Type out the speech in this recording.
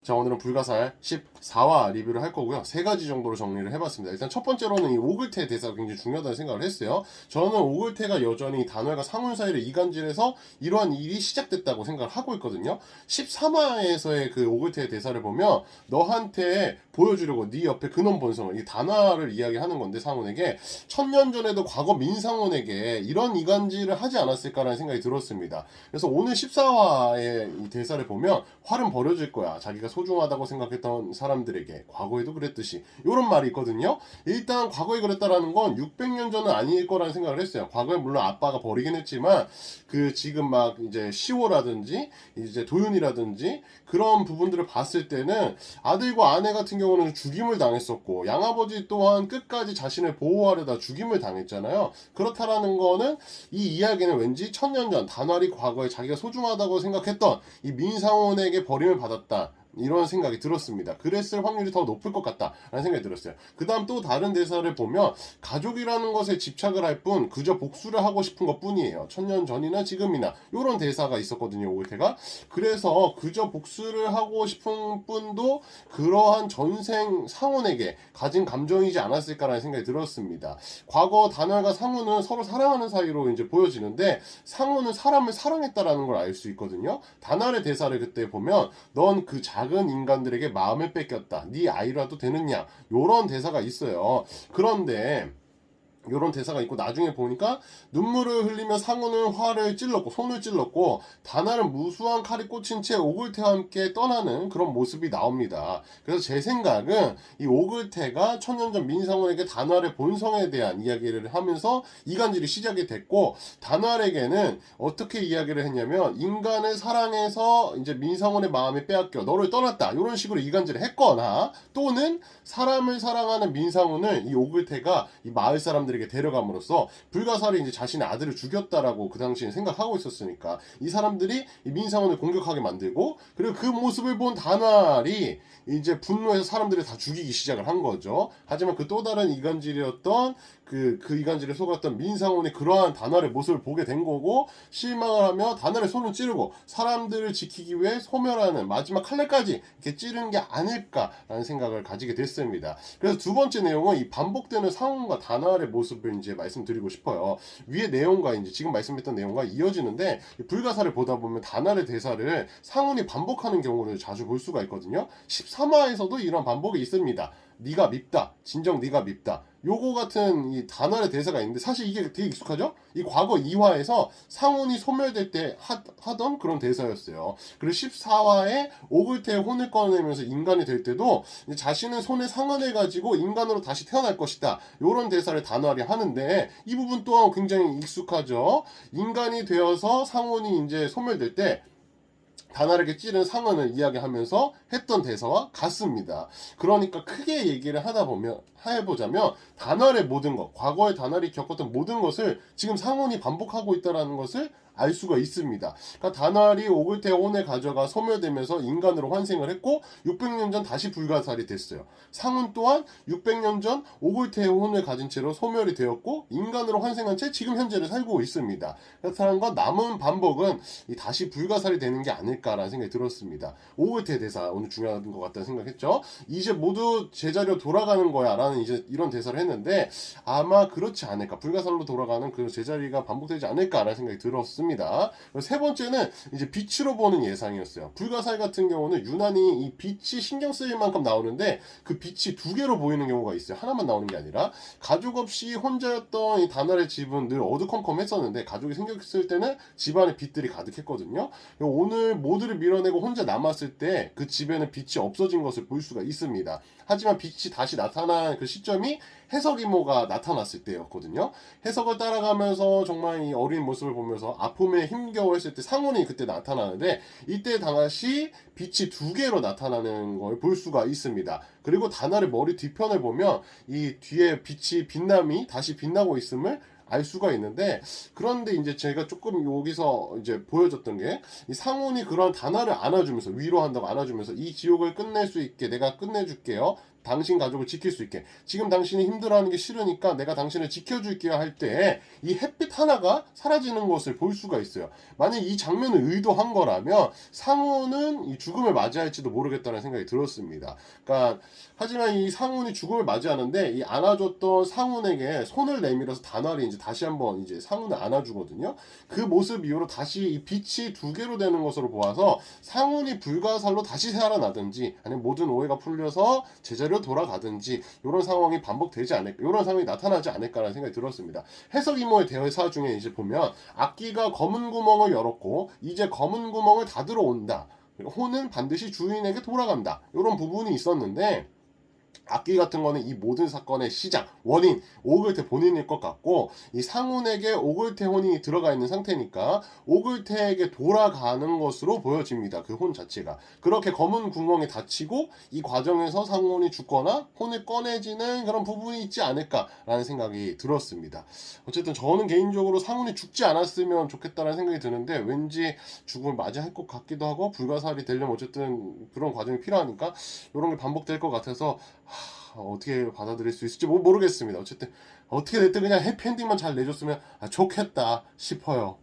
자, 오늘은 불가사의 14화 리뷰를 할 거고요. 세 가지 정도로 정리를 해봤습니다. 일단 첫 번째로는 이 오글태 대사가 굉장히 중요하다는 생각을 했어요. 저는 오글태가 여전히 단월과 상훈 사이를 이간질해서 이러한 일이 시작됐다고 생각을 하고 있거든요. 13화에서의 그 오글태의 대사를 보면 너한테 보여주려고 네 옆에 근원 본성을 이 단화를 이야기하는 건데 상훈에게 1000년 전에도 과거 민상훈에게 이런 이간질을 하지 않았을까라는 생각이 들었습니다. 그래서 오늘 14화의 이 대사를 보면 활은 버려질 거야. 자기가 소중하다고 생각했던 사람들에게 과거에도 그랬듯이 이런 말이 있거든요. 일단 과거에 그랬다라는 건 600년 전은 아닐 거라는 생각을 했어요. 과거에 물론 아빠가 버리긴 했지만 그 지금 막 이제 시호라든지 이제 도윤이라든지 그런 부분들을 봤을 때는 아들과 아내 같은 경우는 죽임을 당했었고 양아버지 또한 끝까지 자신을 보호하려다 죽임을 당했잖아요. 그렇다라는 거는 이 이야기는 왠지 1000년 전 단활이 과거에 자기가 소중하다고 생각했던 이 민상훈에게 버림을 받았다. 이런 생각이 들었습니다. 그랬을 확률이 더 높을 것 같다라는 생각이 들었어요. 그 다음 또 다른 대사를 보면 가족이라는 것에 집착을 할 뿐 그저 복수를 하고 싶은 것 뿐이에요. 1000년 전이나 지금이나 이런 대사가 있었거든요. 오글태가. 그래서 그저 복수를 하고 싶은 뿐도 그러한 전생 상훈에게 가진 감정이지 않았을까라는 생각이 들었습니다. 과거 단월과 상훈은 서로 사랑하는 사이로 이제 보여지는데 상훈은 사람을 사랑했다라는 걸 알 수 있거든요. 단월의 대사를 그때 보면 넌 그 작은 인간들에게 마음을 뺏겼다. 네 아이라도 되느냐? 요런 대사가 있어요. 그런데 요런 대사가 있고 나중에 보니까 눈물을 흘리며 상훈은 화를 찔렀고 손을 찔렀고 단알은 무수한 칼이 꽂힌 채 오글태와 함께 떠나는 그런 모습이 나옵니다. 그래서 제 생각은 이 오글태가 천년전 민상훈에게 단알의 본성에 대한 이야기를 하면서 이간질이 시작이 됐고 단알에게는 어떻게 이야기를 했냐면 인간을 사랑해서 이제 민상훈의 마음을 빼앗겨 너를 떠났다 이런 식으로 이간질을 했거나 또는 사람을 사랑하는 민상훈을 이 오글태가 이 마을 사람들이 데려감으로써 불가사리 이제 자신의 아들을 죽였다라고 그 당시에 생각하고 있었으니까 이 사람들이 이 민상훈을 공격하게 만들고 그리고 그 모습을 본 단알이 이제 분노해서 사람들을 다 죽이기 시작을 한 거죠. 하지만 그 또 다른 이간질이었던 그 이간질에 속았던 민상훈이 그러한 단알의 모습을 보게 된 거고 실망을 하며 단알의 손을 찌르고 사람들을 지키기 위해 소멸하는 마지막 칼날까지 이렇게 찌른 게 아닐까라는 생각을 가지게 됐습니다. 그래서 두 번째 내용은 이 반복되는 상훈과 단알의 모습을 이제 말씀드리고 싶어요. 위의 내용과 이제 지금 말씀했던 내용과 이어지는데 불가사를 보다 보면 단알의 대사를 상훈이 반복하는 경우를 자주 볼 수가 있거든요. 13화에서도 이런 반복이 있습니다. 네가 밉다. 진정 네가 밉다. 요거 같은 이 단알의 대사가 있는데 사실 이게 되게 익숙하죠? 이 과거 2화에서 상훈이 소멸될 때 하던 그런 대사였어요. 그리고 14화에 오글태의 혼을 꺼내면서 인간이 될 때도 자신은 손에 상흔을 가지고 인간으로 다시 태어날 것이다. 요런 대사를 단알이 하는데 이 부분 또한 굉장히 익숙하죠? 인간이 되어서 상훈이 이제 소멸될 때 단알에게 찌른 상흔을 이야기하면서 했던 대사와 같습니다. 그러니까 크게 얘기를 해보자면 단알의 모든 것, 과거의 단알이 겪었던 모든 것을 지금 상훈이 반복하고 있다는 것을 알 수가 있습니다. 그러니까 단알이 오글태의 혼을 가져가 소멸되면서 인간으로 환생을 했고 600년 전 다시 불가사리 됐어요. 상훈 또한 600년 전 오글태의 혼을 가진 채로 소멸이 되었고 인간으로 환생한 채 지금 현재를 살고 있습니다. 그렇다는 건 남은 반복은 다시 불가사리 되는 게 아닐까라는 생각이 들었습니다. 오글태 대사 오늘 중요한 것 같다는 생각했죠. 이제 모두 제자리로 돌아가는 거야 라는 이제 이런 대사를 했는데 아마 그렇지 않을까. 불가사리로 돌아가는 그 제자리가 반복되지 않을까라는 생각이 들었습니다. 세 번째는 이제 빛으로 보는 예상이었어요. 불가사리 같은 경우는 유난히 이 빛이 신경 쓰일 만큼 나오는데 그 빛이 두 개로 보이는 경우가 있어요. 하나만 나오는 게 아니라 가족 없이 혼자였던 이 단알의 집은 늘 어두컴컴했었는데 가족이 생겼을 때는 집안에 빛들이 가득했거든요. 오늘 모두를 밀어내고 혼자 남았을 때 그 집에는 빛이 없어진 것을 볼 수가 있습니다. 하지만 빛이 다시 나타난 그 시점이 해석 이모가 나타났을 때였거든요. 해석을 따라가면서 정말 이 어린 모습을 보면서 아픔에 힘겨워했을 때 상훈이 그때 나타나는데 이때 당시 빛이 두 개로 나타나는 걸 볼 수가 있습니다. 그리고 단알의 머리 뒤편을 보면 이 뒤에 빛이 빛남이 다시 빛나고 있음을 알 수가 있는데 그런데 이제 제가 조금 여기서 이제 보여줬던 게 이 상훈이 그런 단알을 안아주면서 위로한다고 안아주면서 이 지옥을 끝낼 수 있게 내가 끝내줄게요. 당신 가족을 지킬 수 있게, 지금 당신이 힘들어하는 게 싫으니까 내가 당신을 지켜줄게요 할 때 이 햇빛 하나가 사라지는 것을 볼 수가 있어요. 만약 이 장면을 의도한 거라면 상훈은 이 죽음을 맞이할지도 모르겠다는 생각이 들었습니다. 그러니까 하지만 이 상훈이 죽음을 맞이하는데 이 안아줬던 상훈에게 손을 내밀어서 단활이 이제 다시 한번 이제 상훈을 안아주거든요. 그 모습 이후로 다시 이 빛이 두 개로 되는 것으로 보아서 상훈이 불가살로 다시 살아나든지 아니면 모든 오해가 풀려서 제자리로 돌아가든지 이런 상황이 반복되지 않을까, 이런 상황이 나타나지 않을까라는 생각이 들었습니다. 해석 이모의 대사 중에 이제 보면 악기가 검은 구멍을 열었고 이제 검은 구멍을 닫으러 온다. 호는 반드시 주인에게 돌아간다. 이런 부분이 있었는데 악기 같은 거는 이 모든 사건의 시작, 원인, 오글태 본인일 것 같고 이 상훈에게 오글태 혼이 들어가 있는 상태니까 오글태에게 돌아가는 것으로 보여집니다. 그 혼 자체가. 그렇게 검은 구멍에 닫히고 이 과정에서 상훈이 죽거나 혼을 꺼내지는 그런 부분이 있지 않을까라는 생각이 들었습니다. 어쨌든 저는 개인적으로 상훈이 죽지 않았으면 좋겠다는 생각이 드는데 왠지 죽음을 맞이할 것 같기도 하고 불가사리 되려면 어쨌든 그런 과정이 필요하니까 이런 게 반복될 것 같아서 어떻게 받아들일 수 있을지 모르겠습니다. 어쨌든 어떻게 됐든 그냥 해피엔딩만 잘 내줬으면 좋겠다 싶어요.